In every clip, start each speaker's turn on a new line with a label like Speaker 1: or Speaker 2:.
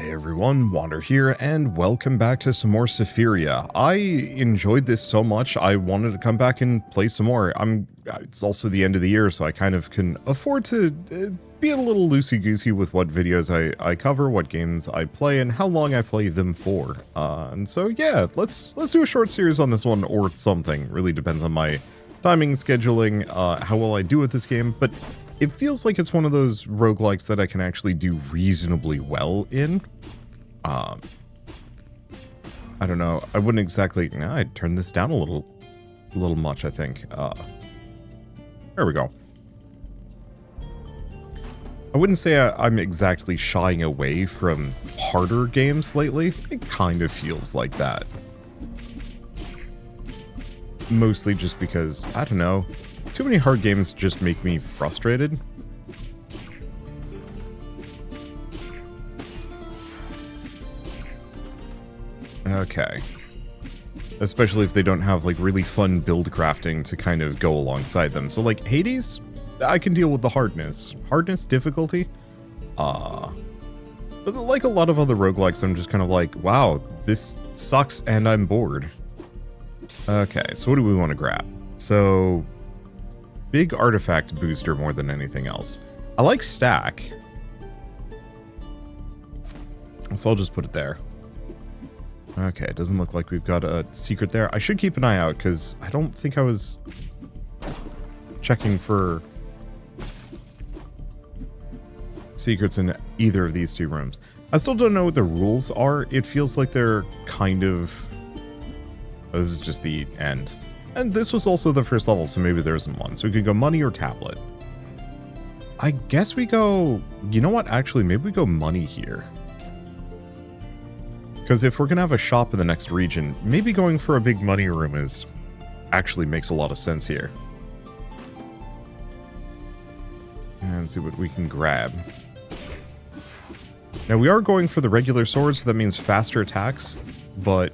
Speaker 1: Hey everyone, Wander here, and welcome back to some more Sephiria. I enjoyed this so much, I wanted to come back and play some more. It's also the end of the year, so I kind of can afford to be a little loosey-goosey with what videos I cover, what games I play, and how long I play them for. And so yeah, let's do a short series on this one, or something. Really depends on my timing, scheduling, how well I do with this game, but it feels like it's one of those roguelikes that I can actually do reasonably well in. I don't know. I wouldn't exactly... Nah, I'd turn this down a little much, I think. There we go. I wouldn't say I'm exactly shying away from harder games lately. It kind of feels like that. Mostly just because, I don't know, too many hard games just make me frustrated. Okay. Especially if they don't have, like, really fun build crafting to kind of go alongside them. So, like, Hades, I can deal with the hardness. Hardness, difficulty? But like a lot of other roguelikes, I'm just kind of like, wow, this sucks and I'm bored. Okay, so what do we want to grab? So, big artifact booster more than anything else. I like stack. So I'll just put it there. Okay, it doesn't look like we've got a secret there. I should keep an eye out, because I don't think I was checking for secrets in either of these two rooms. I still don't know what the rules are. It feels like they're kind of... Oh, this is just the end. And this was also the first level, so maybe there isn't one. So we could go money or tablet. I guess we go... You know what? Actually, maybe we go money here. Because if we're going to have a shop in the next region, maybe going for a big money room actually makes a lot of sense here. And see what we can grab. Now, we are going for the regular swords, so that means faster attacks, but...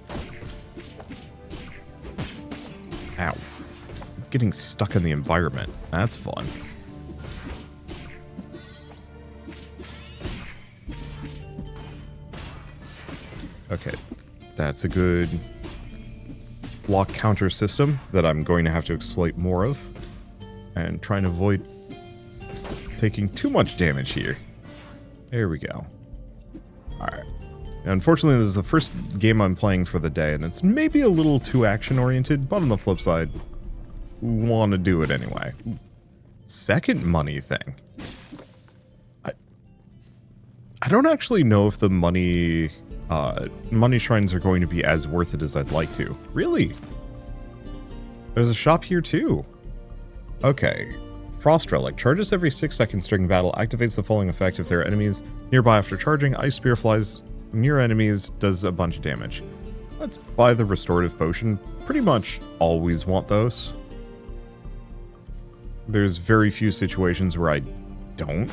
Speaker 1: Ow. Getting stuck in the environment. That's fun. Okay, that's a good block counter system that I'm going to have to exploit more of. And try and avoid taking too much damage here. There we go. Alright. Unfortunately, this is the first game I'm playing for the day, and it's maybe a little too action-oriented, but on the flip side, want to do it anyway. Second money thing. I don't actually know if the money shrines are going to be as worth it as I'd like to. Really? There's a shop here too. Okay. Frost Relic. Charges every 6 seconds during battle. Activates the following effect if there are enemies nearby after charging. Ice Spear flies near enemies. Does a bunch of damage. Let's buy the Restorative Potion. Pretty much always want those. There's very few situations where I don't.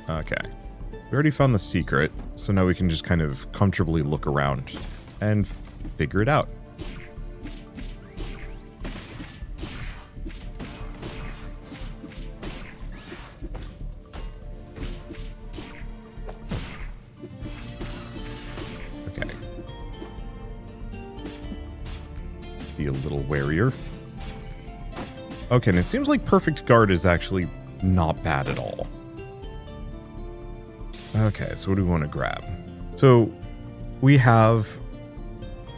Speaker 1: Okay. We already found the secret, so now we can just kind of comfortably look around and figure it out. Okay. Be a little warier. Okay, and it seems like Perfect Guard is actually not bad at all. Okay, so what do we want to grab? So, we have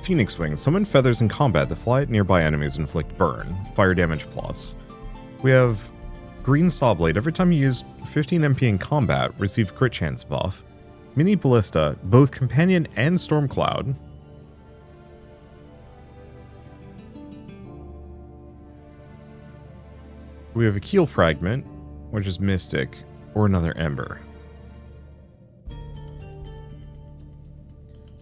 Speaker 1: Phoenix Wings. Summon feathers in combat that fly at nearby enemies and inflict burn. Fire damage plus. We have Green Saw Blade. Every time you use 15 MP in combat, receive crit chance buff. Mini Ballista, both Companion and Stormcloud. We have a Keel Fragment, which is Mystic, or another Ember.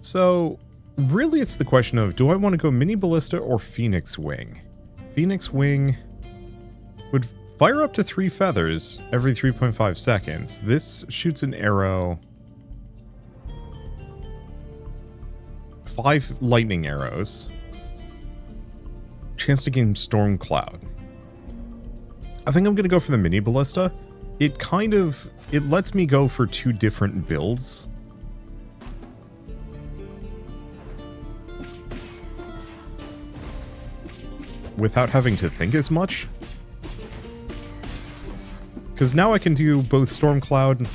Speaker 1: So, really it's the question of, do I want to go Mini Ballista or Phoenix Wing? Phoenix Wing would fire up to 3 feathers every 3.5 seconds. This shoots an arrow. 5 lightning arrows. Chance to gain Storm Cloud. I think I'm going to go for the Mini Ballista. it lets me go for 2 different builds. Without having to think as much. Because now I can do both Stormcloud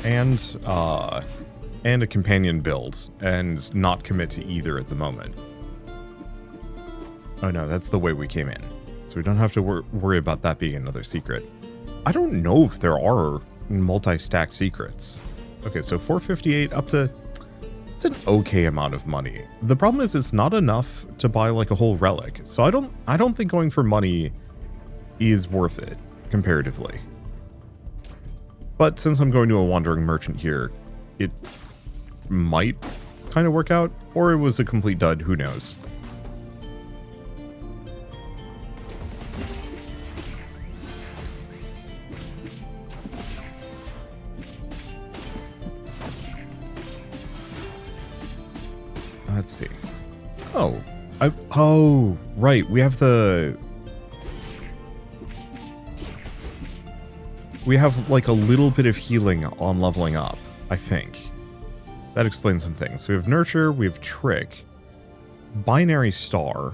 Speaker 1: and a companion build, and not commit to either at the moment. Oh no, that's the way we came in. So we don't have to worry about that being another secret. I don't know if there are multi-stack secrets. Okay, so 458 up to... It's an okay amount of money. The problem is it's not enough to buy like a whole relic. So I don't think going for money is worth it, comparatively. But since I'm going to a wandering merchant here, it might kind of work out, or it was a complete dud, who knows. Let's see. Oh, right, we have like a little bit of healing on leveling up, I think. That explains some things. So we have Nurture, we have Trick, Binary Star.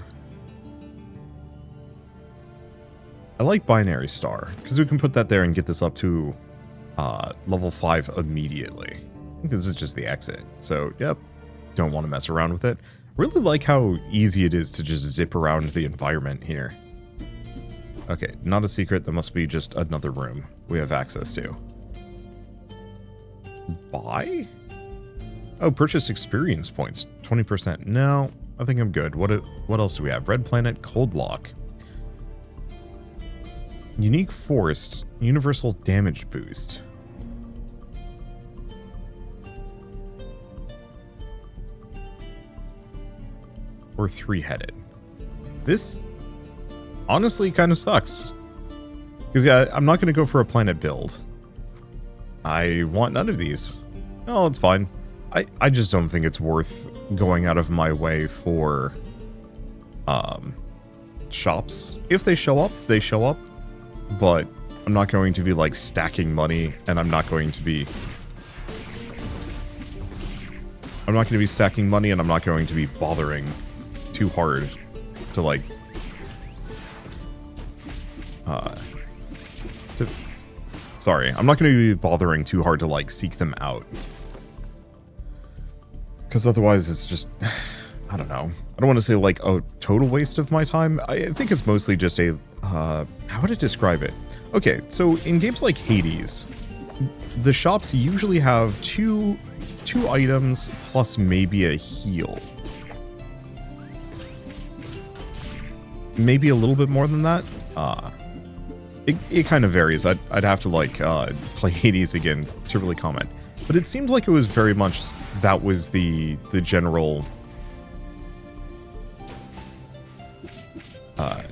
Speaker 1: I like Binary Star, because we can put that there and get this up to level 5 immediately. I think this is just the exit, so yep, don't want to mess around with it. Really like how easy it is to just zip around the environment here. Okay, not a secret, that must be just another room we have access to. Buy? Oh, purchase experience points, 20%. No, I think I'm good. What else do we have? Red Planet, Cold Lock. Unique Forest, Universal Damage Boost. Or 3-headed. This honestly kind of sucks. Because yeah, I'm not going to go for a planet build. I want none of these. Oh, it's fine. I just don't think it's worth going out of my way for shops. If they show up, they show up. But I'm not going to be like stacking money, and I'm not going to be stacking money, and I'm not going to be bothering too hard to like sorry, I'm not going to be bothering too hard to like seek them out. Because otherwise it's just, I don't know. I don't want to say like a total waste of my time. I think it's mostly just a, how would I describe it? Okay, so in games like Hades, the shops usually have two items plus maybe a heal. Maybe a little bit more than that. It kind of varies. I'd have to like play Hades again to really comment. But it seemed like it was very much that was the general. That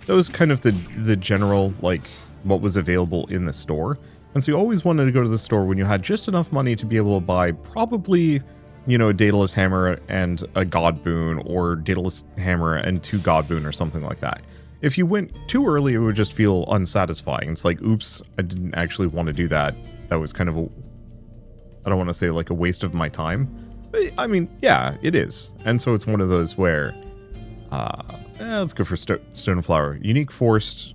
Speaker 1: was kind of the general like what was available in the store. And so you always wanted to go to the store when you had just enough money to be able to buy probably, you know, a Daedalus Hammer and a God Boon, or Daedalus Hammer and 2 God Boon or something like that. If you went too early, it would just feel unsatisfying. It's like, oops, I didn't actually want to do that. That was kind of a, I don't want to say like a waste of my time. But, I mean, yeah, it is. And so it's one of those where, let's go for Stone Flower. Unique Forced,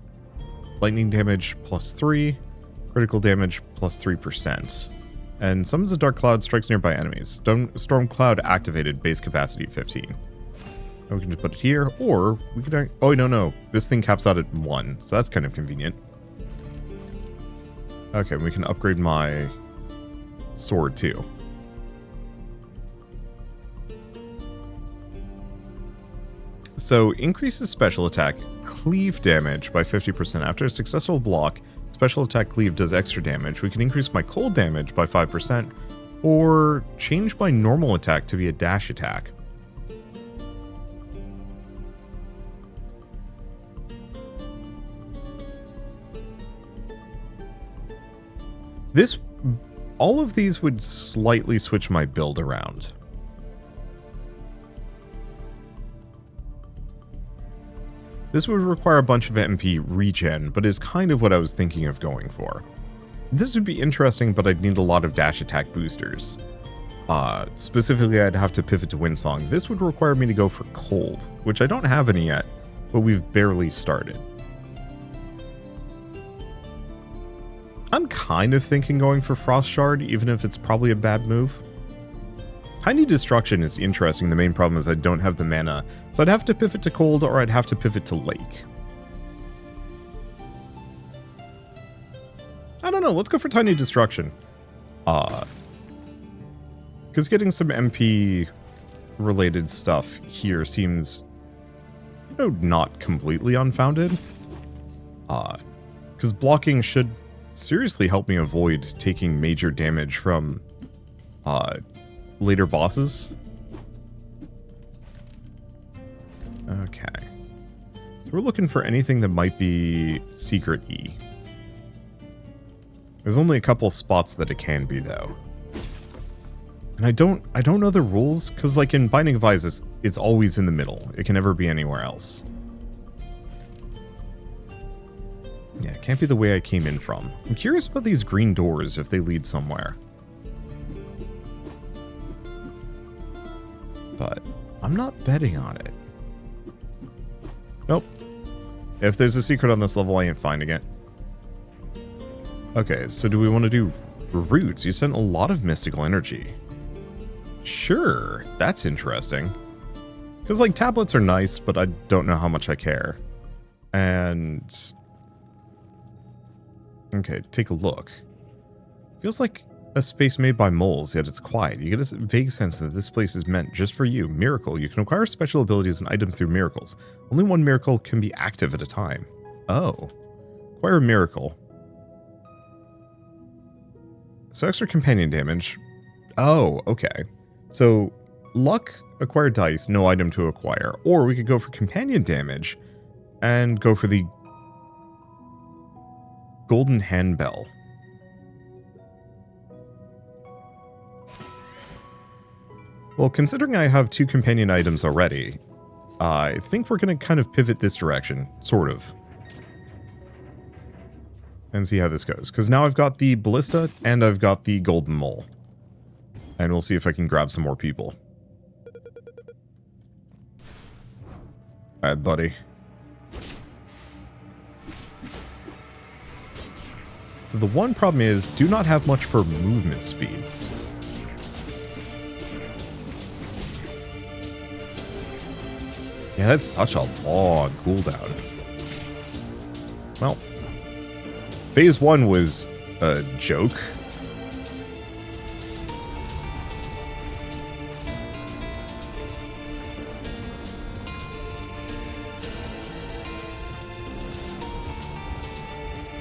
Speaker 1: lightning damage plus 3, critical damage plus 3%. And summons a dark cloud, strikes nearby enemies. Storm Cloud activated, base capacity 15. And we can just put it here, or we could... Oh, no. This thing caps out at 1, so that's kind of convenient. Okay, we can upgrade my sword, too. So, increases special attack, cleave damage by 50%. After a successful block, special attack cleave does extra damage. We can increase my cold damage by 5%, or change my normal attack to be a dash attack. All of these would slightly switch my build around. This would require a bunch of MP regen, but is kind of what I was thinking of going for. This would be interesting, but I'd need a lot of dash attack boosters. Specifically, I'd have to pivot to Windsong. This would require me to go for Cold, which I don't have any yet, but we've barely started. I'm kind of thinking going for Frost Shard, even if it's probably a bad move. Tiny Destruction is interesting. The main problem is I don't have the mana, so I'd have to pivot to Cold or I'd have to pivot to Lake. I don't know, let's go for Tiny Destruction. Because getting some MP related stuff here seems, you know, not completely unfounded. Because blocking should seriously help me avoid taking major damage from later bosses. Okay. So we're looking for anything that might be Secret E. There's only a couple spots that it can be, though. And I don't know the rules, because like in Binding of Isaac, it's always in the middle. It can never be anywhere else. Yeah, it can't be the way I came in from. I'm curious about these green doors, if they lead somewhere. But I'm not betting on it. Nope. If there's a secret on this level, I ain't finding it. Okay, so do we want to do roots? You sent a lot of mystical energy. Sure, that's interesting. Because, like, tablets are nice, but I don't know how much I care. And... okay, take a look. Feels like a space made by moles, yet it's quiet. You get a vague sense that this place is meant just for you. Miracle. You can acquire special abilities and items through miracles. Only one miracle can be active at a time. Oh. Acquire a miracle. So extra companion damage. Oh, okay. So, luck, acquire dice, no item to acquire. Or we could go for companion damage and go for the golden handbell. Well, considering I have 2 companion items already, I think we're going to kind of pivot this direction, sort of. And see how this goes. Because now I've got the ballista and I've got the golden mole. And we'll see if I can grab some more people. Alright, buddy. So the one problem is, do not have much for movement speed. Yeah, that's such a long cooldown. Well, Phase 1 was a joke.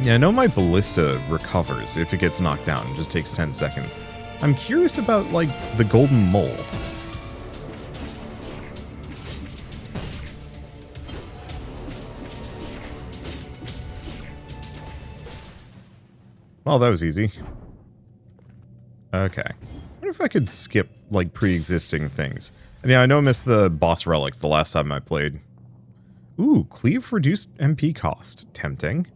Speaker 1: Yeah, I know my ballista recovers if it gets knocked down. It just takes 10 seconds. I'm curious about, like, the golden mole. Well, that was easy. Okay. I wonder if I could skip, like, pre-existing things. And yeah, I know I missed the boss relics the last time I played. Ooh, cleave reduced MP cost. Tempting.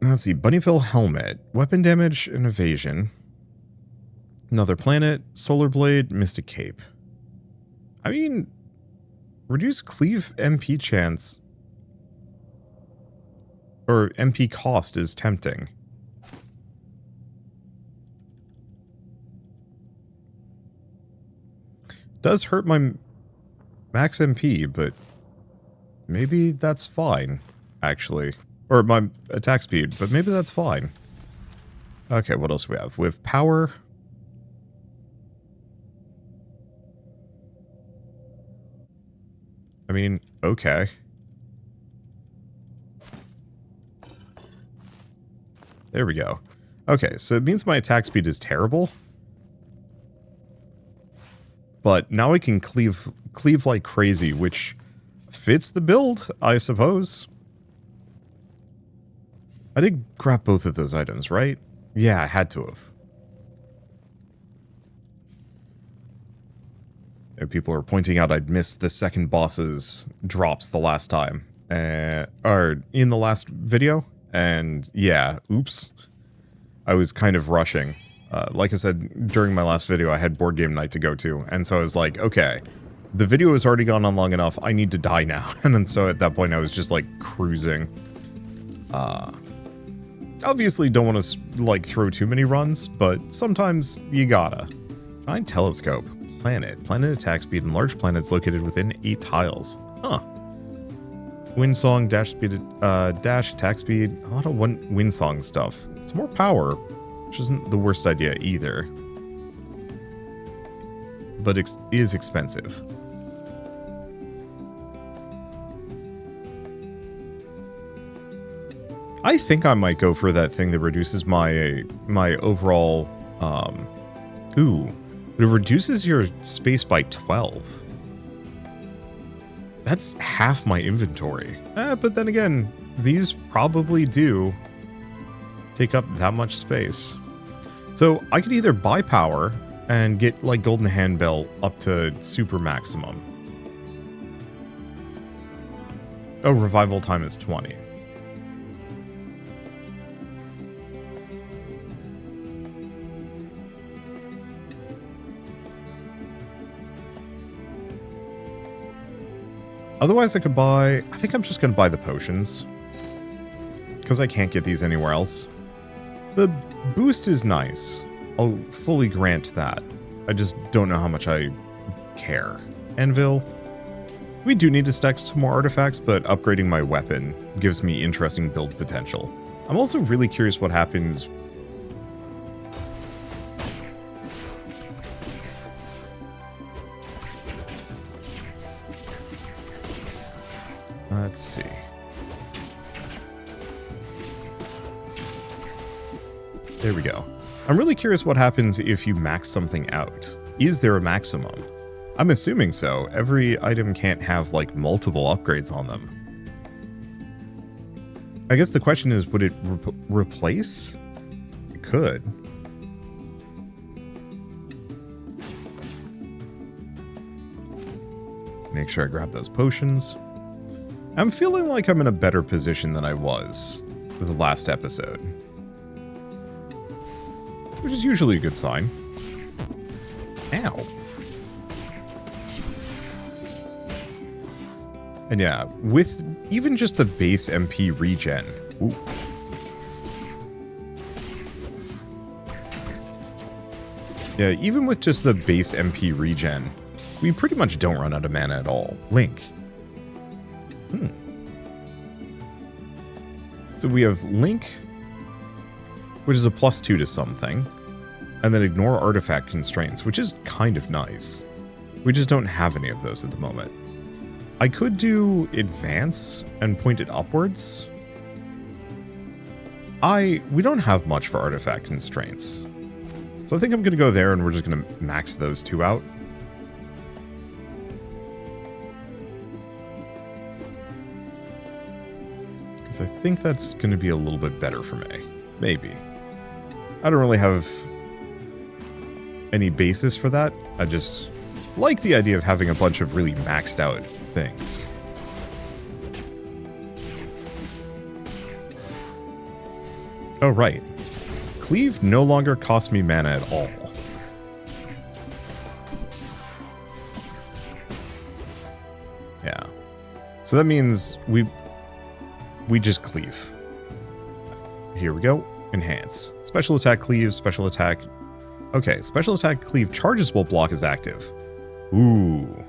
Speaker 1: Let's see. Bunnyville helmet. Weapon damage and evasion. Another planet. Solar blade. Mystic cape. I mean, reduce cleave MP chance... or MP cost is tempting. Does hurt my max MP, but maybe that's fine, actually. Or my attack speed, but maybe that's fine. Okay, what else do we have? We have power. I mean, okay. There we go. Okay, so it means my attack speed is terrible. But now I can cleave like crazy, which fits the build, I suppose. I did grab both of those items, right? Yeah, I had to have. And people are pointing out I'd missed the second boss's drops the last time. or in the last video, and yeah, oops. I was kind of rushing. Like I said, during my last video, I had board game night to go to, and so I was like, okay, the video has already gone on long enough, I need to die now. And then so at that point, I was just like cruising. Obviously don't want to like throw too many runs, but sometimes you gotta. Giant telescope. Planet. Planet attack speed and large planets located within 8 tiles. Huh. Wind song, dash speed, dash, attack speed. A lot of wind song stuff. It's more power, which isn't the worst idea either. But it is expensive. I think I might go for that thing that reduces my overall, ooh. It reduces your space by 12. That's half my inventory. But then again, these probably do take up that much space. So I could either buy power and get like golden handbell up to super maximum. Oh, revival time is 20. Otherwise, I could buy... I think I'm just going to buy the potions. Because I can't get these anywhere else. The boost is nice. I'll fully grant that. I just don't know how much I care. Anvil. We do need to stack some more artifacts, but upgrading my weapon gives me interesting build potential. I'm also really curious what happens... Let's see. There we go. I'm really curious what happens if you max something out. Is there a maximum? I'm assuming so. Every item can't have, like, multiple upgrades on them. I guess the question is, would it replace? It could. Make sure I grab those potions. I'm feeling like I'm in a better position than I was with the last episode. Which is usually a good sign. Ow. And yeah, with even just the base MP regen. Ooh. Yeah, even with just the base MP regen, we pretty much don't run out of mana at all. Link. So we have Link, which is a +2 to something, and then ignore artifact constraints, which is kind of nice. We just don't have any of those at the moment. I could do advance and point it upwards. We don't have much for artifact constraints. So I think I'm going to go there and we're just going to max those two out. I think that's going to be a little bit better for me. Maybe. I don't really have any basis for that. I just like the idea of having a bunch of really maxed out things. Oh, right. Cleave no longer costs me mana at all. Yeah. So that means we just cleave. Here we go. Enhance. Special attack cleave, special attack... Okay, special attack cleave charges while block is active. Ooh.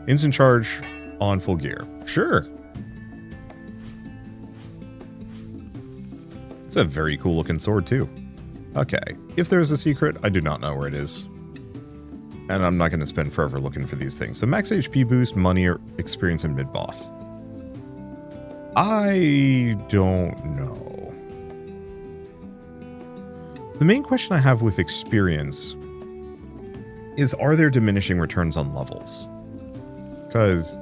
Speaker 1: Instant charge on full gear. Sure. It's a very cool looking sword too. Okay, if there's a secret, I do not know where it is. And I'm not going to spend forever looking for these things. So max HP boost, money, or experience in mid-boss. I don't know. The main question I have with experience is, are there diminishing returns on levels? Because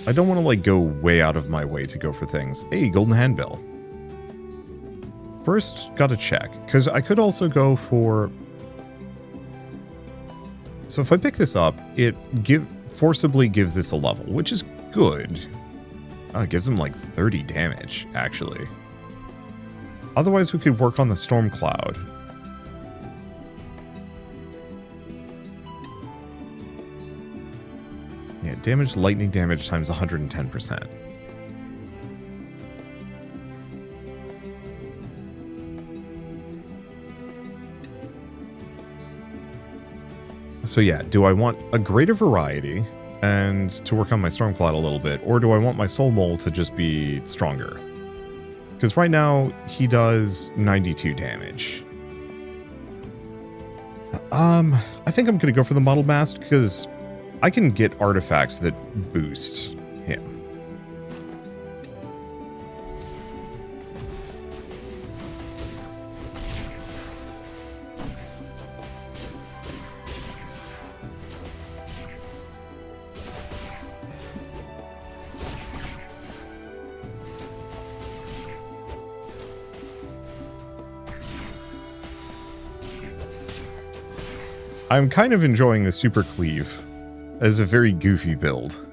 Speaker 1: I don't want to like go way out of my way to go for things. Hey, golden handbill. First, gotta check, because I could also go for... So if I pick this up, forcibly gives this a level, which is good. Oh, it gives him like 30 damage, actually. Otherwise, we could work on the Storm Cloud. Yeah, damage, lightning damage times 110%. So yeah, do I want a greater variety and to work on my Stormcloud a little bit, or do I want my Soul Mole to just be stronger? Because right now, he does 92 damage. I think I'm going to go for the Muddle Mask, because I can get artifacts that boost him. I'm kind of enjoying the Super Cleave as a very goofy build.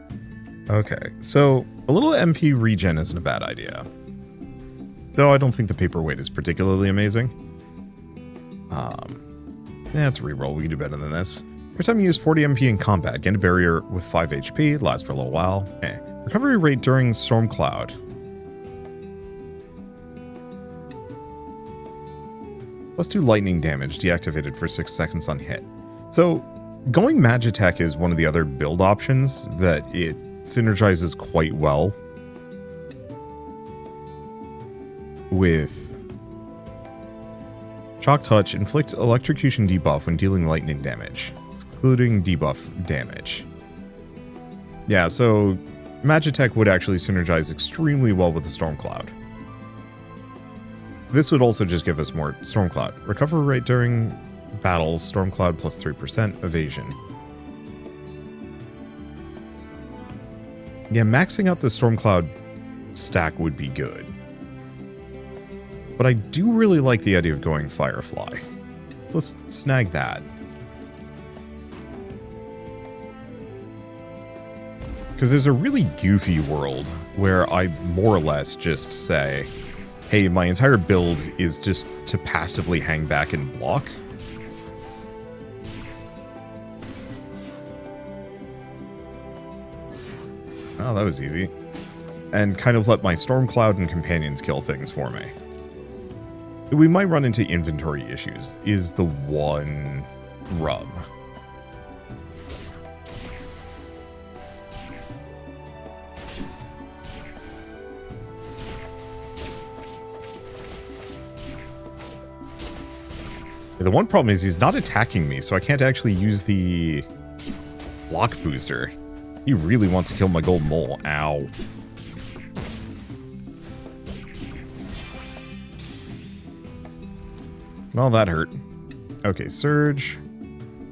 Speaker 1: Okay, so a little MP regen isn't a bad idea. Though I don't think the paperweight is particularly amazing. Yeah, it's a reroll. We can do better than this. Every time you use 40 MP in combat, gain a barrier with 5 HP, lasts for a little while. Recovery rate during Storm Cloud. +2 lightning damage, deactivated for 6 seconds on hit. So, going Magitech is one of the other build options that it synergizes quite well with Shock Touch. Inflict electrocution debuff when dealing lightning damage, excluding debuff damage. Yeah, so Magitech would actually synergize extremely well with the Storm Cloud. This would also just give us more Storm Cloud. Recovery rate during battles, Storm Cloud plus 3% evasion. Yeah, maxing out the Storm Cloud stack would be good. But I do really like the idea of going Firefly. So let's snag that. Because there's a really goofy world where I more or less just say, hey, my entire build is just to passively hang back and block. Oh, that was easy. And kind of let my Stormcloud and companions kill things for me. We might run into inventory issues, is the one rub. The one problem is he's not attacking me, so I can't actually use the block booster. He really wants to kill my gold mole. Ow. Well, that hurt. Okay, Surge.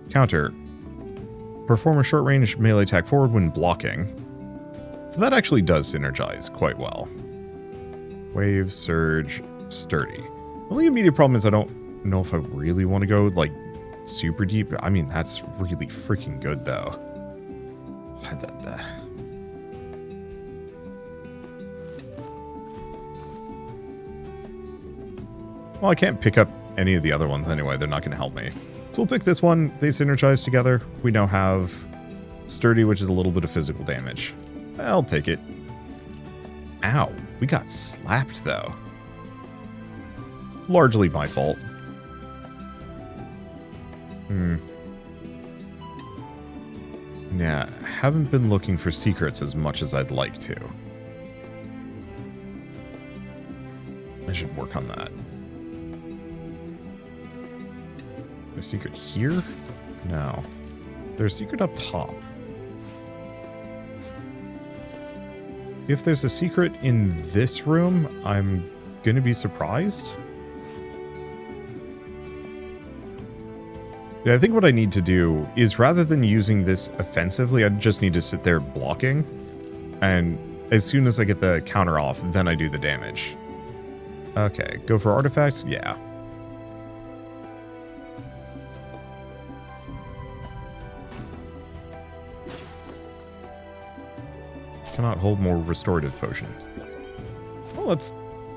Speaker 1: Counter. Perform a short-range melee attack forward when blocking. So that actually does synergize quite well. Wave, Surge, Sturdy. The only immediate problem is I don't know if I really want to go, like, super deep. I mean, that's really freaking good, though. Well, I can't pick up any of the other ones anyway. They're not going to help me. So we'll pick this one. They synergize together. We now have Sturdy, which is a little bit of physical damage. I'll take it. Ow. We got slapped, though. Largely my fault. Yeah, haven't been looking for secrets as much as I'd like to. I should work on that. There's a secret here? No. There's a secret up top. If there's a secret in this room, I'm gonna be surprised. Yeah, I think what I need to do is, rather than using this offensively, I just need to sit there blocking. And as soon as I get the counter off, then I do the damage. Okay, go for artifacts? Yeah. Cannot hold more restorative potions. Well, that's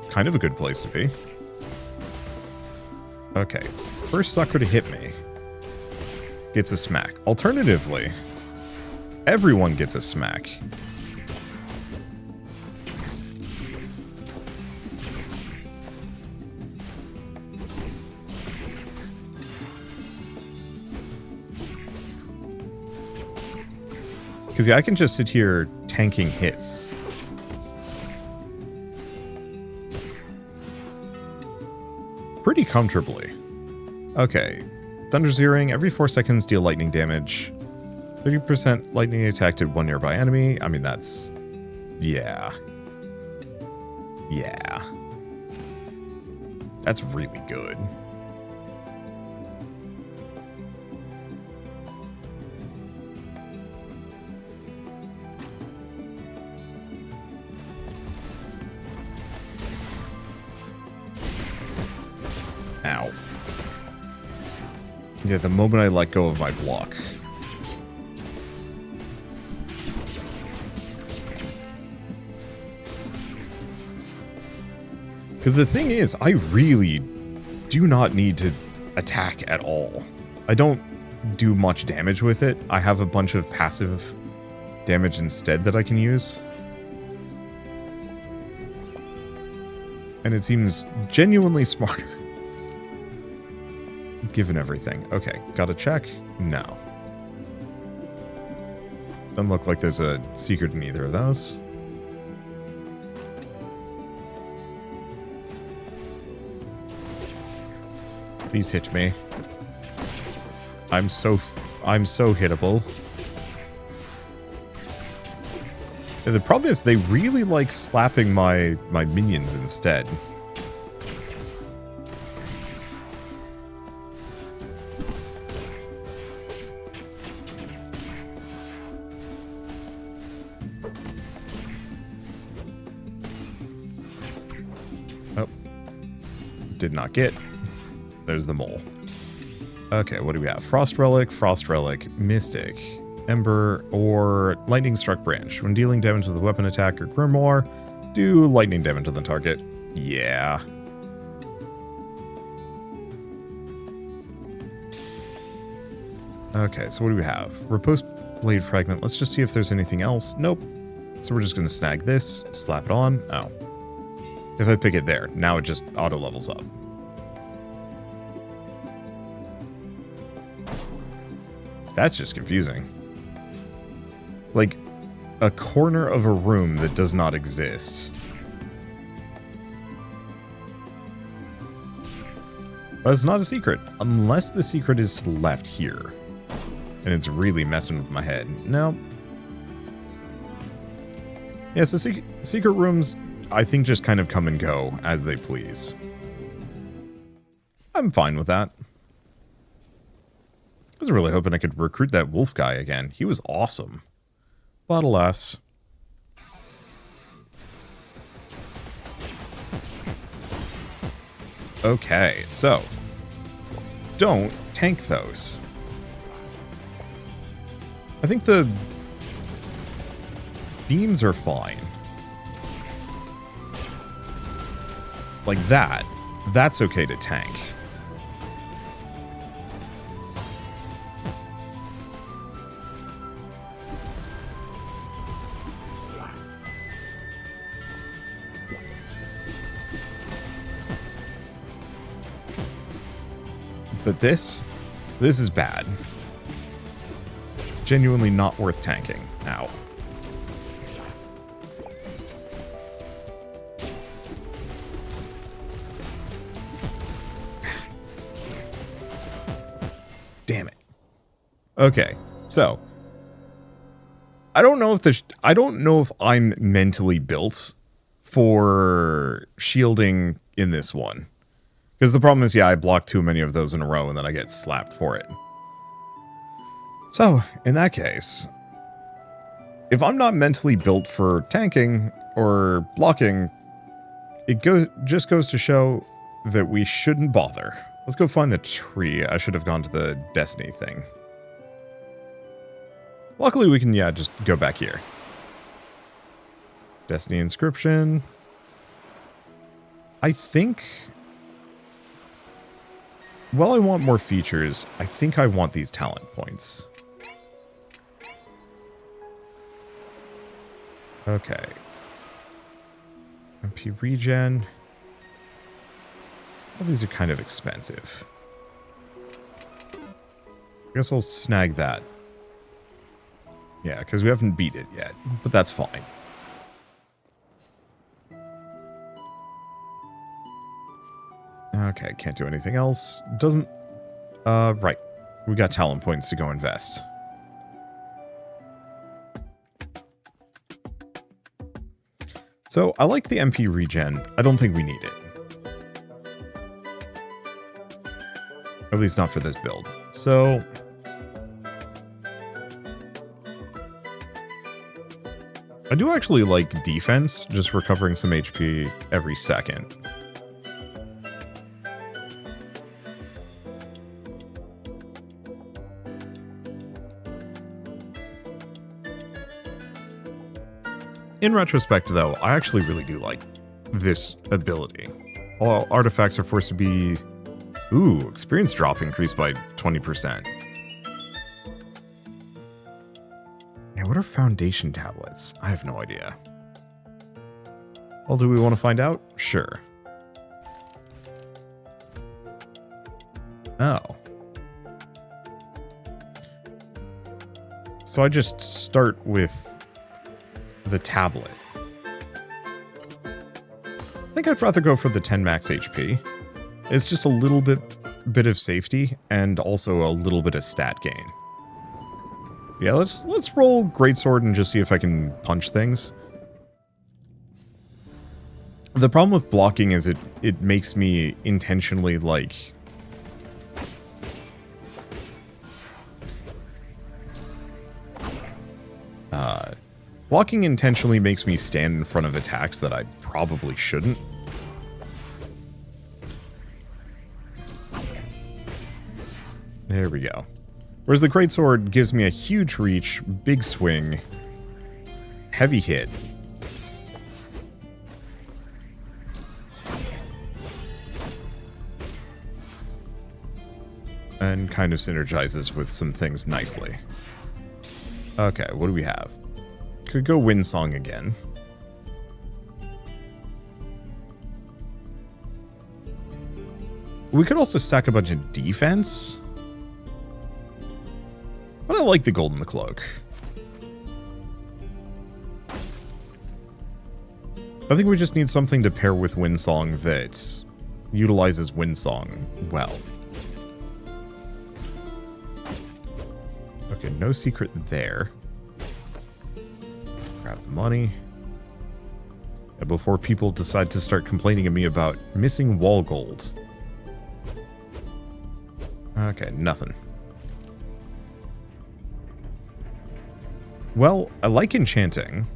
Speaker 1: kind of a good place to be. Okay. First sucker to hit me gets a smack. Alternatively, everyone gets a smack. Because yeah, I can just sit here tanking hits. Pretty comfortably. Okay. Thunder's Earring. Every 4 seconds deal lightning damage. 30% lightning attack to one nearby enemy. I mean, that's... yeah. Yeah. That's really good. Ow. Yeah, the moment I let go of my block. Because the thing is, I really do not need to attack at all. I don't do much damage with it. I have a bunch of passive damage instead that I can use. And it seems genuinely smarter. Given everything. Okay, gotta check? No. Doesn't look like there's a secret in either of those. Please hit me. I'm so hittable. And the problem is they really like slapping my minions instead. Oh. Did not get. There's the mole. Okay, what do we have? Frost Relic, Mystic, Ember, or Lightning Struck Branch. When dealing damage with a weapon attack or grimoire, do lightning damage to the target. Yeah. Okay, so what do we have? Repose Blade Fragment. Let's just see if there's anything else. Nope. So we're just going to snag this, slap it on. Oh. If I pick it there, now it just auto levels up. That's just confusing. Like, a corner of a room that does not exist. But it's not a secret, unless the secret is to the left here. And it's really messing with my head. No. Yeah, so secret rooms, I think, just kind of come and go as they please. I'm fine with that. I was really hoping I could recruit that wolf guy again. He was awesome. But alas. Okay, so. Don't tank those. I think the beams are fine. Like that. That's okay to tank. But this is bad. Genuinely not worth tanking. Ow. Damn it. Okay, so I don't know if I'm mentally built for shielding in this one. Because the problem is, yeah, I block too many of those in a row and then I get slapped for it. So, in that case, if I'm not mentally built for tanking or blocking, it just goes to show that we shouldn't bother. Let's go find the tree. I should have gone to the Destiny thing. Luckily, we can, yeah, just go back here. Destiny inscription. I think... Well, I want more features. I think I want these talent points. Okay. MP regen. Well, these are kind of expensive. I guess I'll snag that. Yeah, because we haven't beat it yet, but that's fine. Okay, can't do anything else. Doesn't... right. We got talent points to go invest. So, I like the MP regen. I don't think we need it. At least not for this build. So... I do actually like defense, just recovering some HP every second. In retrospect, though, I actually really do like this ability. All artifacts are forced to be... Ooh, experience drop increased by 20%. Yeah, what are foundation tablets? I have no idea. Well, do we want to find out? Sure. Oh. So I just start with the tablet. I think I'd rather go for the 10 max HP. It's just a little bit of safety and also a little bit of stat gain. Yeah, let's roll Greatsword and just see if I can punch things. The problem with blocking is it makes me intentionally like... blocking intentionally makes me stand in front of attacks that I probably shouldn't. There we go. Whereas the Greatsword gives me a huge reach, big swing, heavy hit. And kind of synergizes with some things nicely. Okay, what do we have? Could go Windsong again. We could also stack a bunch of defense. But I like the Golden Cloak. I think we just need something to pair with Windsong that utilizes Windsong well. Okay, no secret there. Grab the money. And before people decide to start complaining to me about missing wall gold. Okay, nothing. Well, I like enchanting.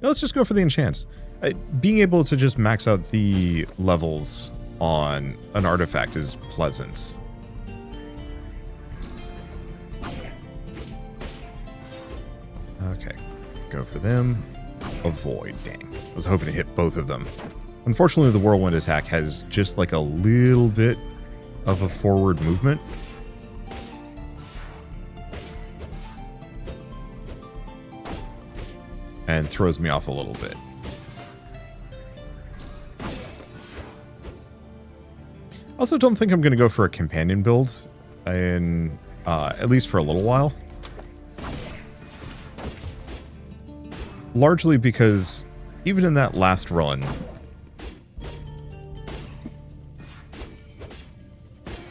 Speaker 1: Let's just go for the enchant. Being able to just max out the levels on an artifact is pleasant. Okay, go for them. Avoid, dang. I was hoping to hit both of them. Unfortunately, the whirlwind attack has just like a little bit of a forward movement. And throws me off a little bit. Also, don't think I'm going to go for a companion build, in, at least for a little while. Largely because, even in that last run...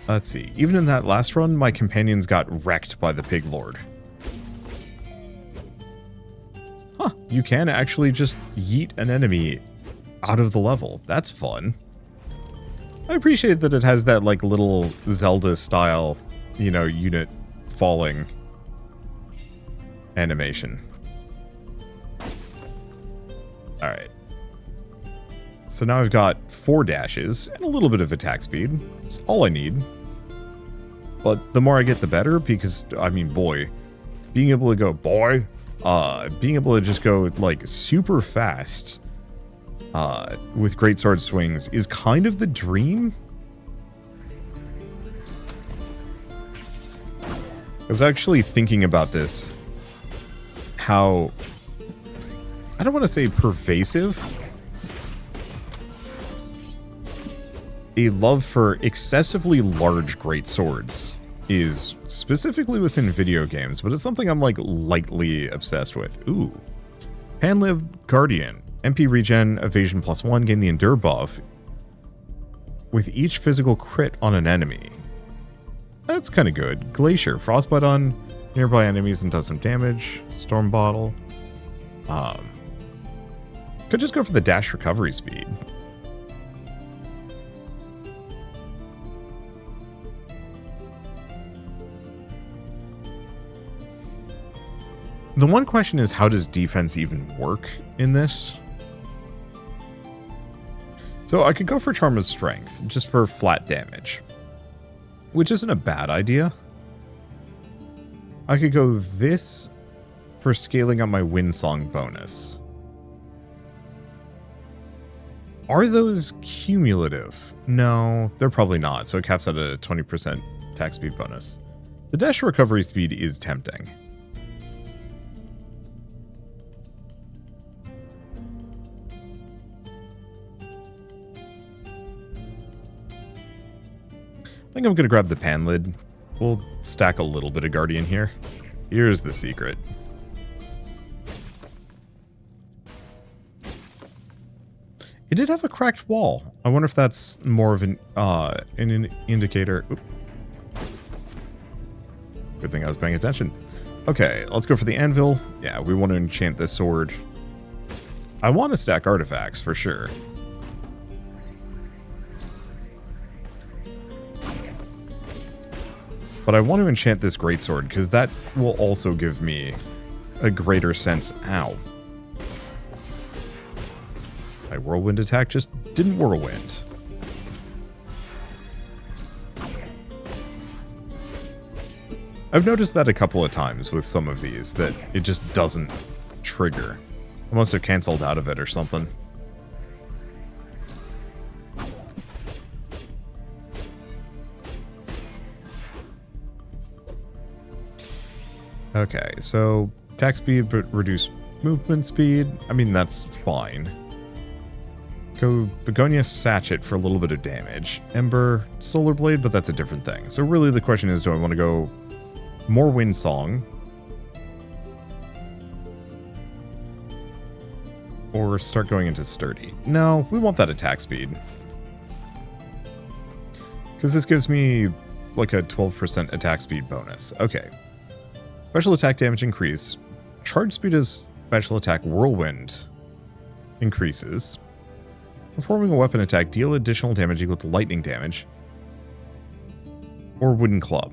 Speaker 1: Let's see, even in that last run, my companions got wrecked by the Pig Lord. Huh, you can actually just yeet an enemy out of the level. That's fun. I appreciate that it has that, like, little Zelda-style, you know, unit falling animation. Alright. So now I've got 4 dashes and a little bit of attack speed. That's all I need. But the more I get, the better, because, I mean, boy, being able to go, boy, being able to just go, like, super fast with greatsword swings is kind of the dream. I was actually thinking about this, how, I don't want to say pervasive, a love for excessively large greatswords is specifically within video games, but it's something I'm like lightly obsessed with. Ooh. Panliv Guardian. MP regen, evasion +1, gain the endure buff with each physical crit on an enemy. That's kind of good. Glacier. Frostbite on nearby enemies and does some damage. Storm bottle. Could just go for the dash recovery speed. The one question is, how does defense even work in this? So I could go for Charm of Strength, just for flat damage, which isn't a bad idea. I could go this for scaling up my Windsong bonus. Are those cumulative? No, they're probably not, so it caps out at a 20% attack speed bonus. The dash recovery speed is tempting. I think I'm going to grab the pan lid. We'll stack a little bit of Guardian here. Here's the secret. It did have a cracked wall. I wonder if that's more of an indicator. Oop. Good thing I was paying attention. Okay, let's go for the anvil. Yeah, we want to enchant this sword. I want to stack artifacts for sure. But I want to enchant this greatsword, because that will also give me a greater sense. Ow. My whirlwind attack just didn't whirlwind. I've noticed that a couple of times with some of these, that it just doesn't trigger. I must have canceled out of it or something. Okay, so attack speed, but reduce movement speed. I mean, that's fine. Go Begonia Sachet for a little bit of damage. Ember, Solar Blade, but that's a different thing. So really the question is, do I want to go more Windsong? Or start going into Sturdy? No, we want that attack speed. Because this gives me like a 12% attack speed bonus. Okay. Special attack damage increase. Charge speed as special attack whirlwind increases. Performing a weapon attack, deal additional damage equal to lightning damage. Or wooden club.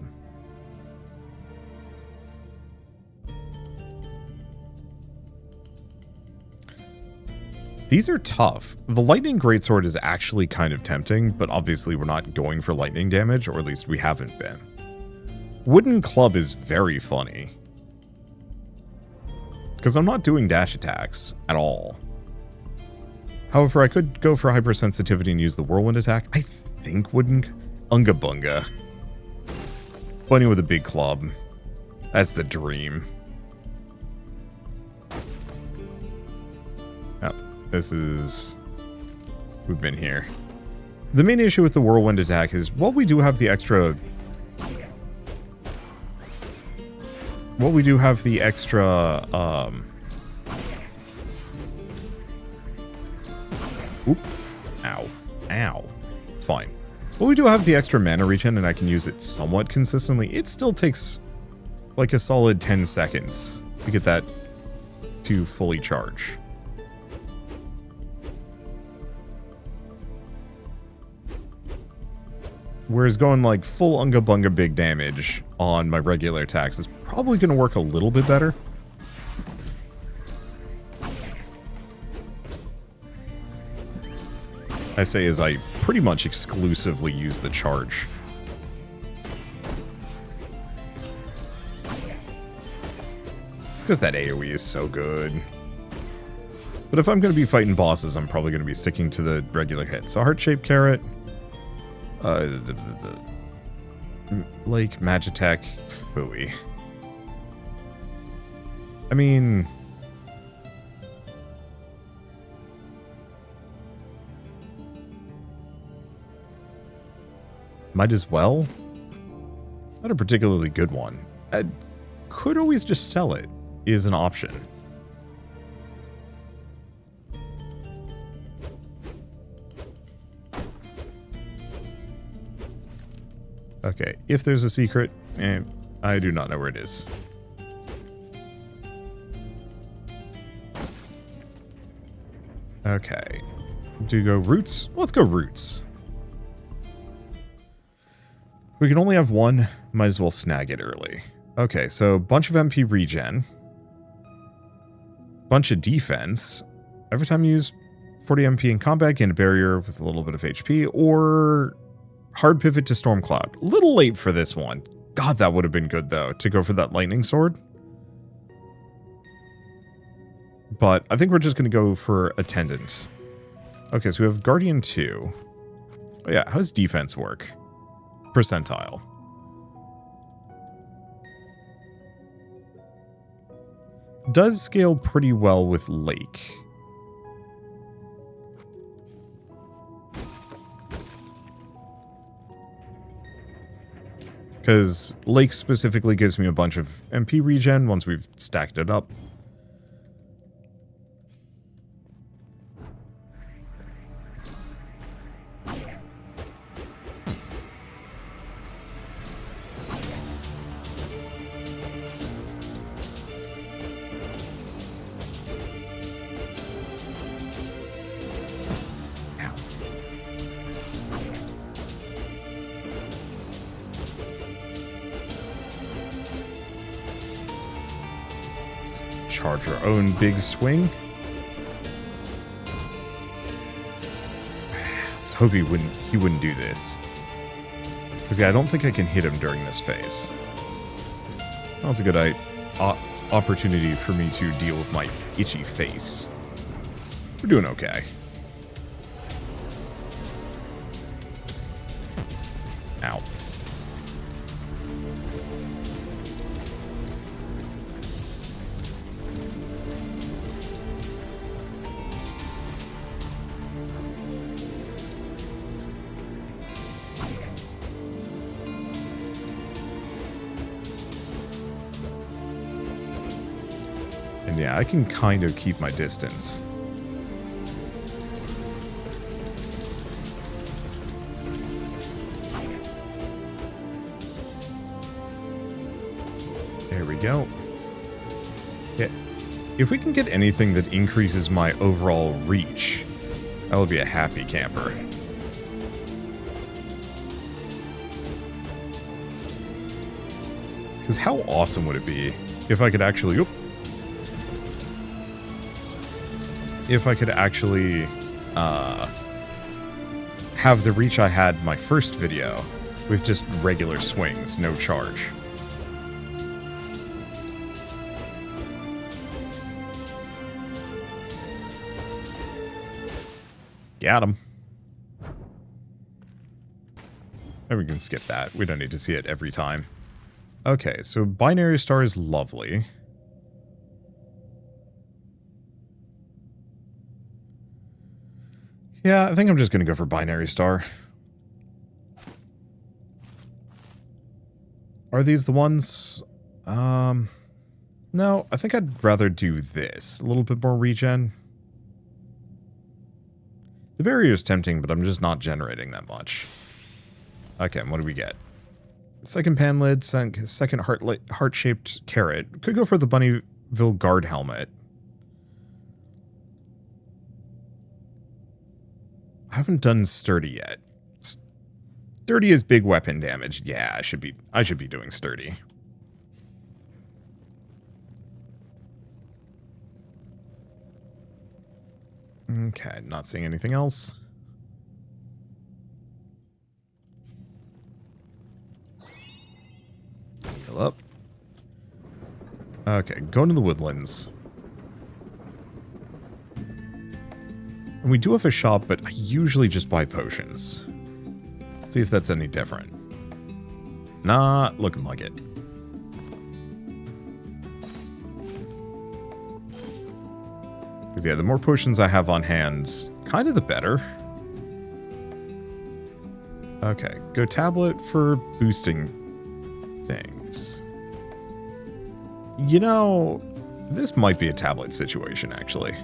Speaker 1: These are tough. The lightning greatsword is actually kind of tempting, but obviously we're not going for lightning damage, or at least we haven't been. Wooden club is very funny. Because I'm not doing dash attacks at all. However, I could go for hypersensitivity and use the whirlwind attack. I think wooden... Unga bunga. Bunny with a big club. That's the dream. Oh, this is... We've been here. The main issue with the whirlwind attack is, while we do have the extra... Oop. Ow. Ow. It's fine. Well, we do have the extra mana regen, and I can use it somewhat consistently. It still takes like a solid 10 seconds to get that to fully charge. Whereas going like full Unga Bunga big damage on my regular attacks is probably going to work a little bit better. I say as I pretty much exclusively use the charge. because that AoE is so good. But if I'm going to be fighting bosses, I'm probably going to be sticking to the regular hit. So heart-shaped carrot. Lake, Magitech, Fooey. I mean... might as well. Not a particularly good one. I could always just sell it, is an option. Okay, if there's a secret, I do not know where it is. Okay. Do you go roots? Let's go roots. We can only have one, might as well snag it early. Okay, so bunch of MP regen. Bunch of defense. Every time you use 40 MP in combat, gain a barrier with a little bit of HP, or hard pivot to Stormcloud. A little late for this one. God, that would have been good, though, to go for that lightning sword. But I think we're just going to go for Attendant. Okay, so we have Guardian 2. Oh, yeah, how does defense work? Percentile. Does scale pretty well with Lake. Because Lake specifically gives me a bunch of MP regen once we've stacked it up. Charge our own big swing. Let's hope he wouldn't do this. Because yeah, I don't think I can hit him during this phase. That was a good opportunity for me to deal with my itchy face. We're doing okay. Ow. And yeah, I can kind of keep my distance. There we go. Yeah, if we can get anything that increases my overall reach, I will be a happy camper. Because how awesome would it be if I could actually... Oop, if I could actually have the reach I had in my first video with just regular swings, no charge. Got him. And we can skip that. We don't need to see it every time. Okay, so binary star is lovely. Yeah, I think I'm just going to go for binary star. Are these the ones? No, I think I'd rather do this. A little bit more regen. The barrier is tempting, but I'm just not generating that much. Okay, what do we get? Second pan lid, second heart-shaped carrot. Could go for the Bunnyville guard helmet. I haven't done sturdy yet. Sturdy is big weapon damage. Yeah, I should be doing sturdy. Okay, not seeing anything else. Heal up. Okay, going to the woodlands. And we do have a shop, but I usually just buy potions. Let's see if that's any different. Not looking like it. Because yeah, the more potions I have on hand, kind of the better. Okay, go tablet for boosting things. You know, this might be a tablet situation, actually.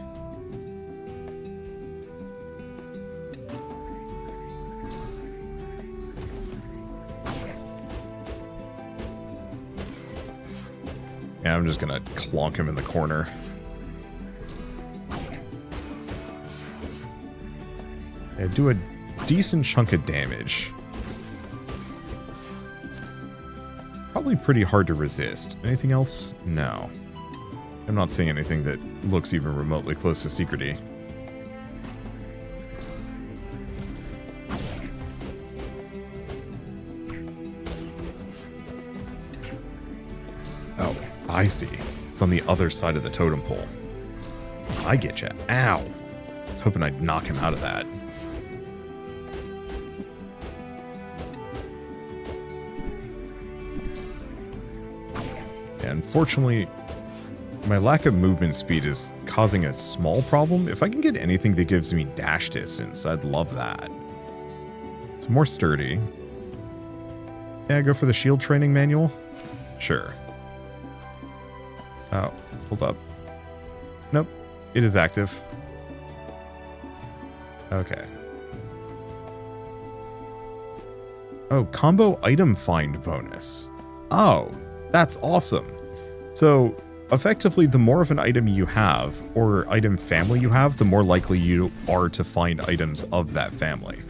Speaker 1: Yeah, I'm just gonna clonk him in the corner. Yeah, do a decent chunk of damage. Probably pretty hard to resist. Anything else? No. I'm not seeing anything that looks even remotely close to secrety. Oh, I see. It's on the other side of the totem pole. I get you. Ow! I was hoping I'd knock him out of that. Unfortunately, my lack of movement speed is causing a small problem. If I can get anything that gives me dash distance, I'd love that. It's more sturdy. Yeah, go for the shield training manual? Sure. Oh, hold up. Nope, it is active. Okay. Oh, combo item find bonus. Oh, that's awesome. So, effectively, the more of an item you have, or item family you have, the more likely you are to find items of that family.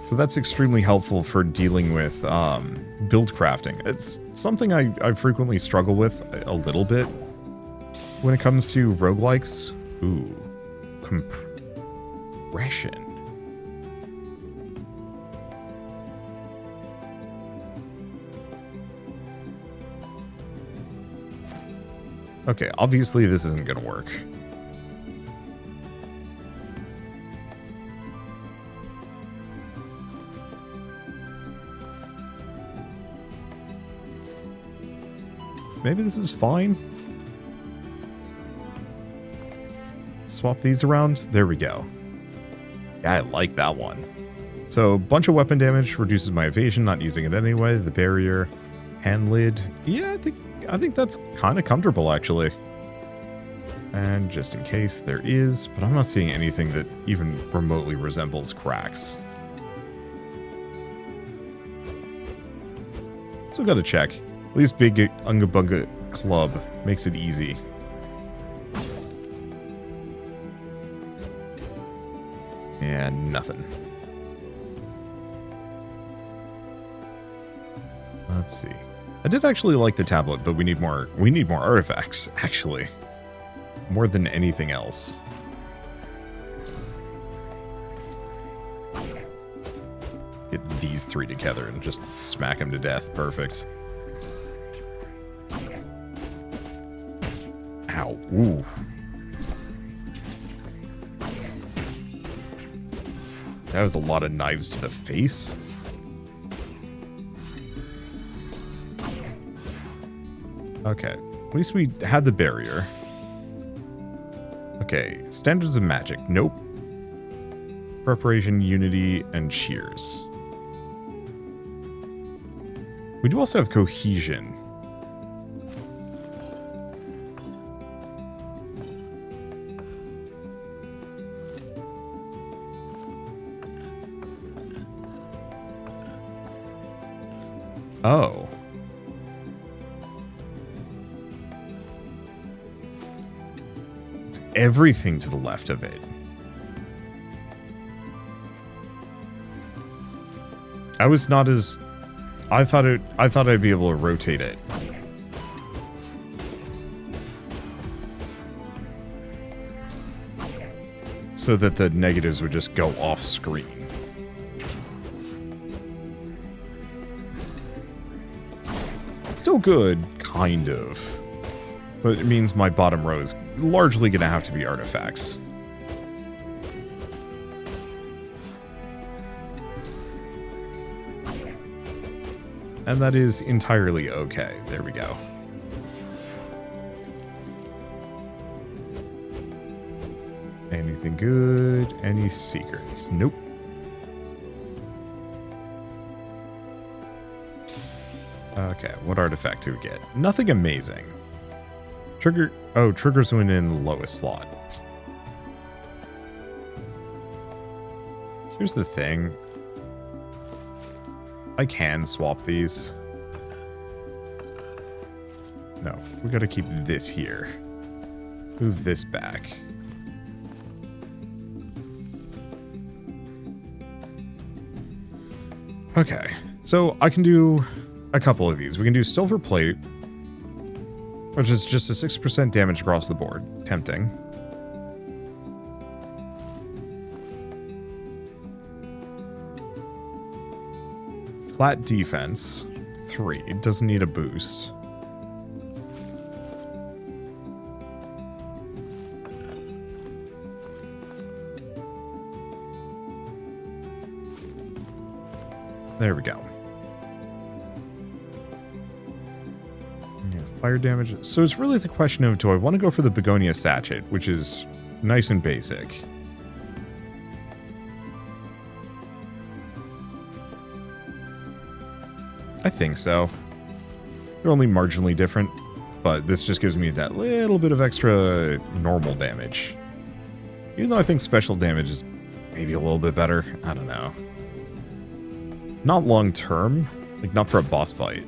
Speaker 1: So that's extremely helpful for dealing with build crafting. It's something I frequently struggle with a little bit when it comes to roguelikes. Ooh, compression. Okay, obviously this isn't gonna work. Maybe this is fine. Swap these around. There we go. Yeah, I like that one. So, bunch of weapon damage reduces my evasion, not using it anyway. The barrier, hand lid. Yeah, I think that's kind of comfortable, actually. And just in case there is, but I'm not seeing anything that even remotely resembles cracks. Still gotta check. At least Big Unga Bunga Club makes it easy. And nothing. Let's see. I did actually like the tablet, but we need more artifacts, actually. More than anything else. Get these three together and just smack them to death. Perfect. Ow. Ooh. That was a lot of knives to the face. Okay. At least we had the barrier. Okay. Standards of magic. Nope. Preparation, unity, and shears. We do also have cohesion. Oh. It's everything to the left of it. I was not as... I thought I'd be able to rotate it so that the negatives would just go off screen. Still good, kind of. But it means my bottom row is largely going to have to be artifacts. And that is entirely okay. There we go. Anything good? Any secrets? Nope. Okay, what artifact do we get? Nothing amazing. Trigger. Oh, triggers when in the lowest slot. Here's the thing. I can swap these. No, we gotta keep this here. Move this back. Okay, so I can do a couple of these. We can do silver plate, which is just a 6% damage across the board. Tempting. Flat defense, 3. It doesn't need a boost. There we go. Yeah, fire damage. So it's really the question of, do I want to go for the Begonia Sachet, which is nice and basic. I think so. They're only marginally different, but this just gives me that little bit of extra normal damage. Even though I think special damage is maybe a little bit better. I don't know. Not long term, like not for a boss fight.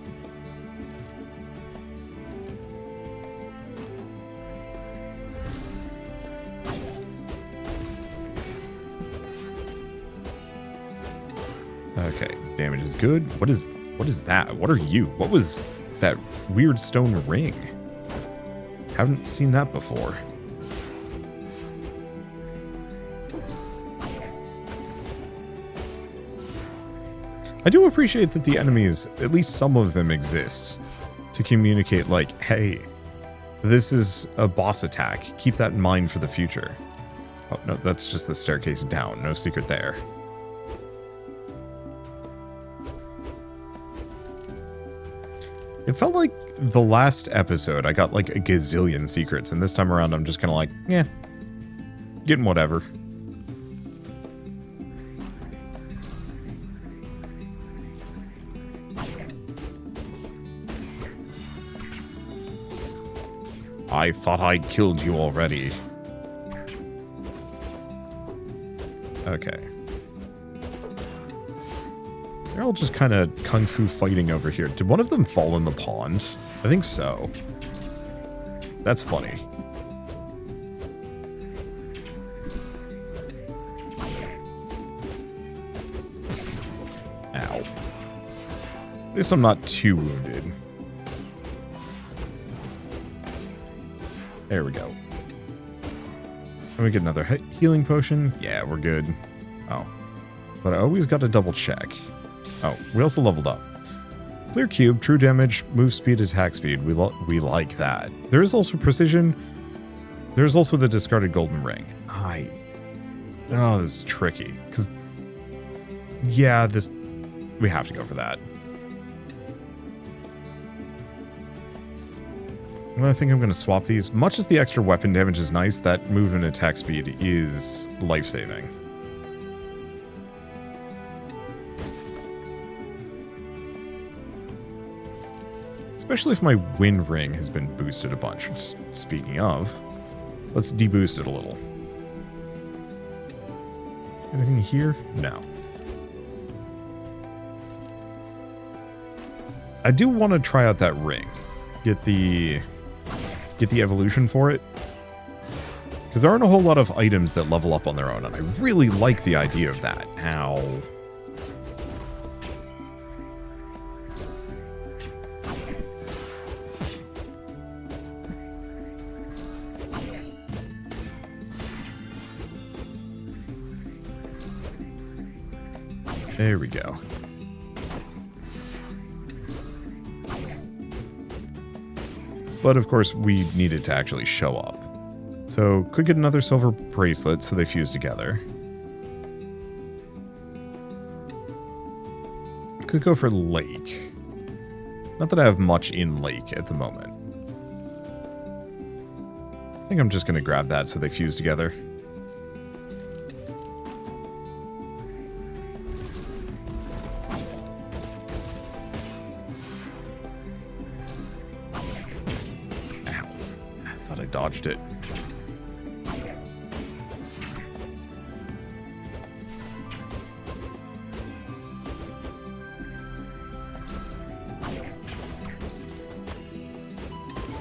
Speaker 1: Okay, damage is good. What is that? What are you? What was that weird stone ring? Haven't seen that before. I do appreciate that the enemies, at least some of them, exist to communicate like, hey, this is a boss attack. Keep that in mind for the future. Oh, no, that's just the staircase down. No secret there. It felt like the last episode I got like a gazillion secrets, and this time around I'm just kind of like, yeah, getting whatever. I thought I killed you already. Okay. They're all just kind of kung fu fighting over here. Did one of them fall in the pond? I think so. That's funny. Ow. At least I'm not too wounded. There we go. Let me get another healing potion. Yeah, we're good. Oh. But I always got to double check. Oh, we also leveled up. Clear cube, true damage, move speed, attack speed. We like that. There is also precision. There's also the discarded golden ring. Oh, this is tricky. Because, yeah, we have to go for that. I think I'm going to swap these. Much as the extra weapon damage is nice, that movement attack speed is life-saving. Especially if my wind ring has been boosted a bunch. Speaking of, let's deboost it a little. Anything here? No. I do want to try out that ring. Get the evolution for it. Because there aren't a whole lot of items that level up on their own, and I really like the idea of that. Ow. There we go. But of course, we needed to actually show up. So, could get another silver bracelet so they fuse together. Could go for lake. Not that I have much in lake at the moment. I think I'm just going to grab that so they fuse together. Ow. I thought I dodged it.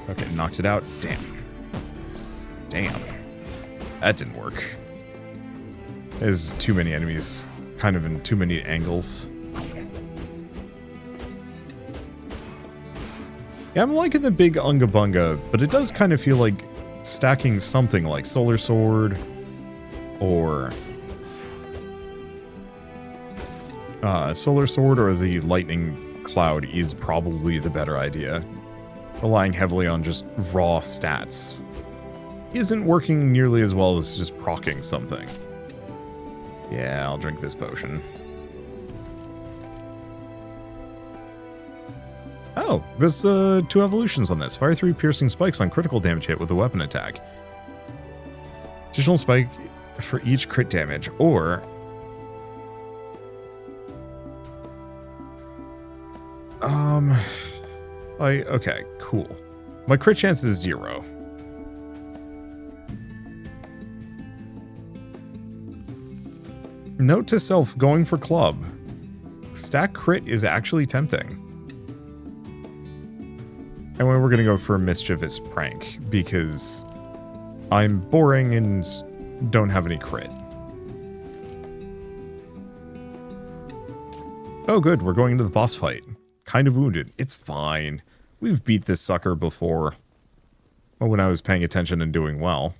Speaker 1: Okay, knocked it out. Damn. Damn. That didn't work. There's too many enemies, kind of in too many angles. Yeah, I'm liking the big Unga Bunga, but it does kind of feel like stacking something like Solar Sword or Solar Sword or the Lightning Cloud is probably the better idea. Relying heavily on just raw stats isn't working nearly as well as just proccing something. Yeah, I'll drink this potion. Oh, there's 2 evolutions on this. Fire 3 piercing spikes on critical damage hit with a weapon attack. Additional spike for each crit damage, or... okay, cool. My crit chance is 0. Note to self, going for club. Stack crit is actually tempting. And we're going to go for a mischievous prank, because I'm boring and don't have any crit. Oh good, we're going into the boss fight. Kind of wounded. It's fine. We've beat this sucker before. Well, when I was paying attention and doing well.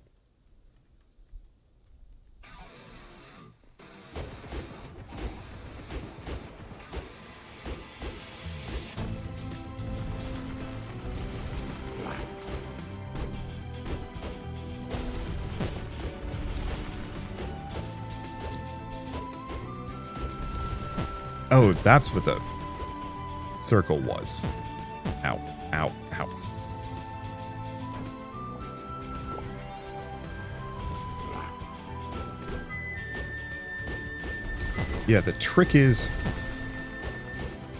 Speaker 1: Oh, that's what the circle was. Ow, ow, ow. Yeah, the trick is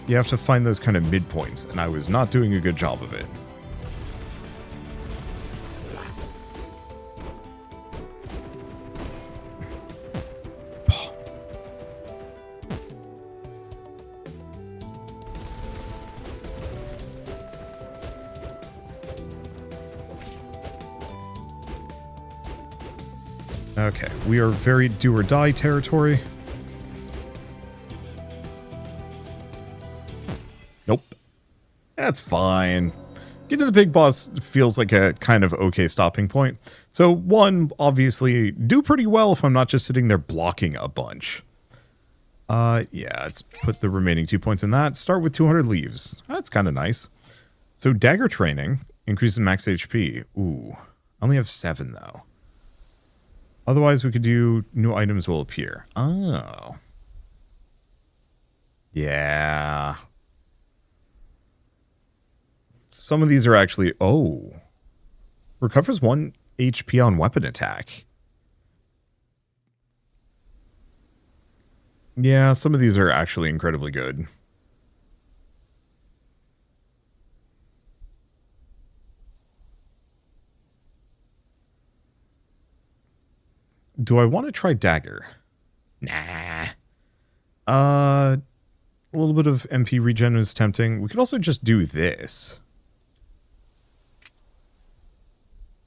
Speaker 1: you have to find those kind of midpoints, and I was not doing a good job of it. Okay, we are very do or die territory. Nope. That's fine. Getting to the big boss feels like a kind of okay stopping point. So, one, obviously, do pretty well if I'm not just sitting there blocking a bunch. Yeah, let's put the remaining 2 points in that. Start with 200 leaves. That's kind of nice. So, dagger training increases max HP. Ooh, I only have 7, though. Otherwise, we could do new items will appear. Oh. Yeah. Some of these are actually... Oh. Recovers 1 HP on weapon attack. Yeah, some of these are actually incredibly good. Do I want to try dagger? Nah. A little bit of MP regen is tempting. We could also just do this.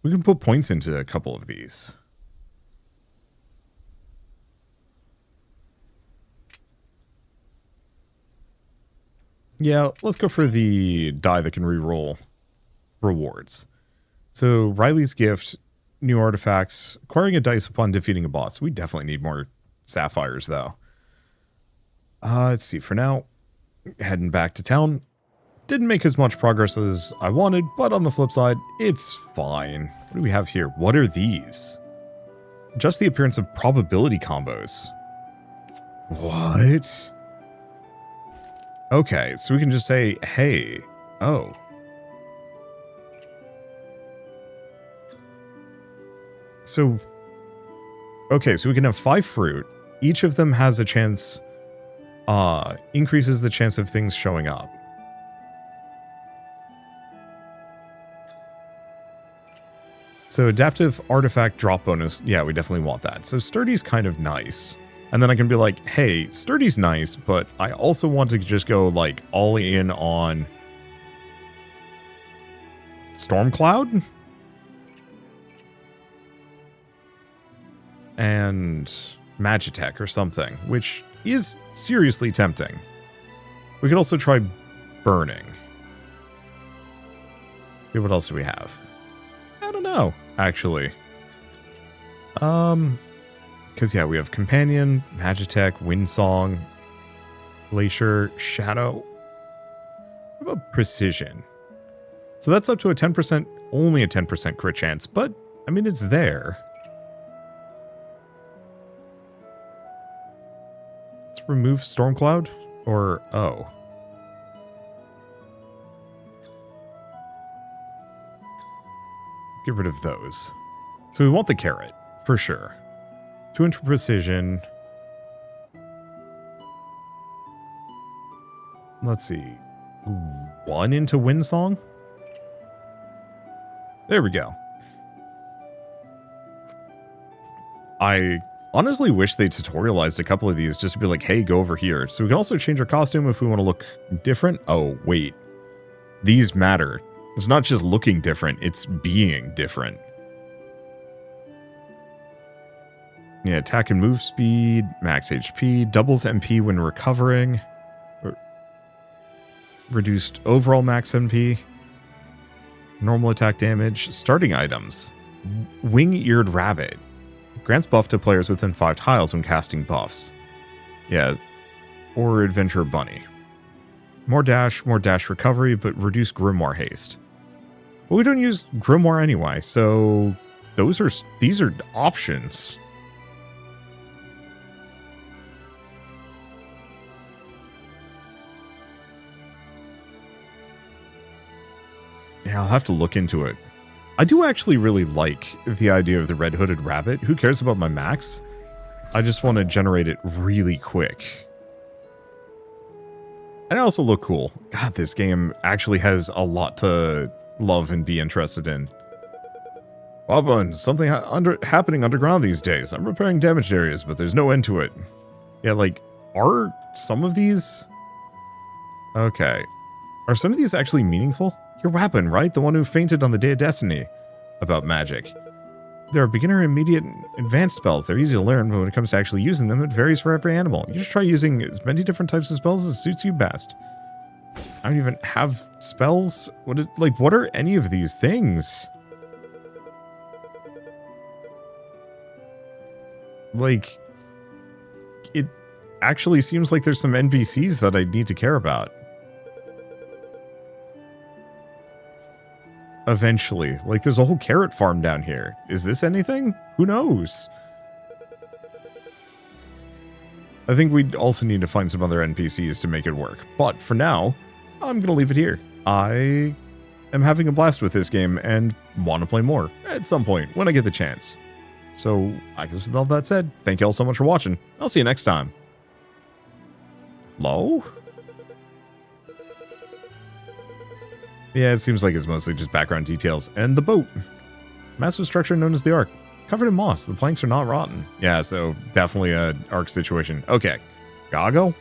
Speaker 1: We can put points into a couple of these. Yeah, let's go for the die that can reroll rewards. So, Riley's Gift, new artifacts, acquiring a dice upon defeating a boss. We definitely need more sapphires, though. Let's see, for now, heading back to town. Didn't make as much progress as I wanted, but on the flip side, it's fine. What do we have here? What are these? Just the appearance of probability combos. What? Okay, so we can just say, hey, oh. So, okay, so we can have 5 fruit. Each of them has a chance, increases the chance of things showing up. So adaptive artifact drop bonus, yeah, we definitely want that. So sturdy's kind of nice. And then I can be like, hey, sturdy's nice, but I also want to just go like all in on Stormcloud and Magitech or something, which is seriously tempting. We could also try burning. See, what else do we have? I don't know, actually. Because, yeah, we have Companion, Magitech, Windsong, Glacier, Shadow. What about Precision? So that's up to a 10%, only a 10% crit chance, but, I mean, it's there. Let's remove Stormcloud, or, oh. Get rid of those. So we want the carrot, for sure. 2 into precision. Let's see. 1 into Windsong? There we go. I honestly wish they tutorialized a couple of these just to be like, hey, go over here. So we can also change our costume if we want to look different. Oh, wait. These matter. It's not just looking different, it's being different. Yeah, attack and move speed, max HP, doubles MP when recovering, reduced overall max MP, normal attack damage, starting items, wing-eared rabbit, grants buff to players within 5 tiles when casting buffs. Yeah, or adventure bunny. More dash recovery, but reduce grimoire haste. Well, we don't use grimoire anyway, so these are options. Yeah, I'll have to look into it. I do actually really like the idea of the red-hooded rabbit. Who cares about my max? I just want to generate it really quick. And I also look cool. God, this game actually has a lot to love and be interested in. Bobbin, something happening underground these days. I'm repairing damaged areas, but there's no end to it. Yeah, like, are some of these... Okay. Are some of these actually meaningful? You're Wappin, right? The one who fainted on the Day of Destiny. About magic. There are beginner, immediate, and advanced spells. They're easy to learn, but when it comes to actually using them, it varies for every animal. You just try using as many different types of spells as suits you best. I don't even have spells. What are any of these things? Like, it actually seems like there's some NPCs that I need to care about. Eventually. Like, there's a whole carrot farm down here. Is this anything? Who knows? I think we'd also need to find some other NPCs to make it work. But for now, I'm going to leave it here. I am having a blast with this game and want to play more at some point when I get the chance. So, I guess with all that said, thank you all so much for watching. I'll see you next time. Hello? Yeah, it seems like it's mostly just background details. And the boat. Massive structure known as the Ark. Covered in moss. The planks are not rotten. Yeah, so definitely a Ark situation. Okay. Gotta go.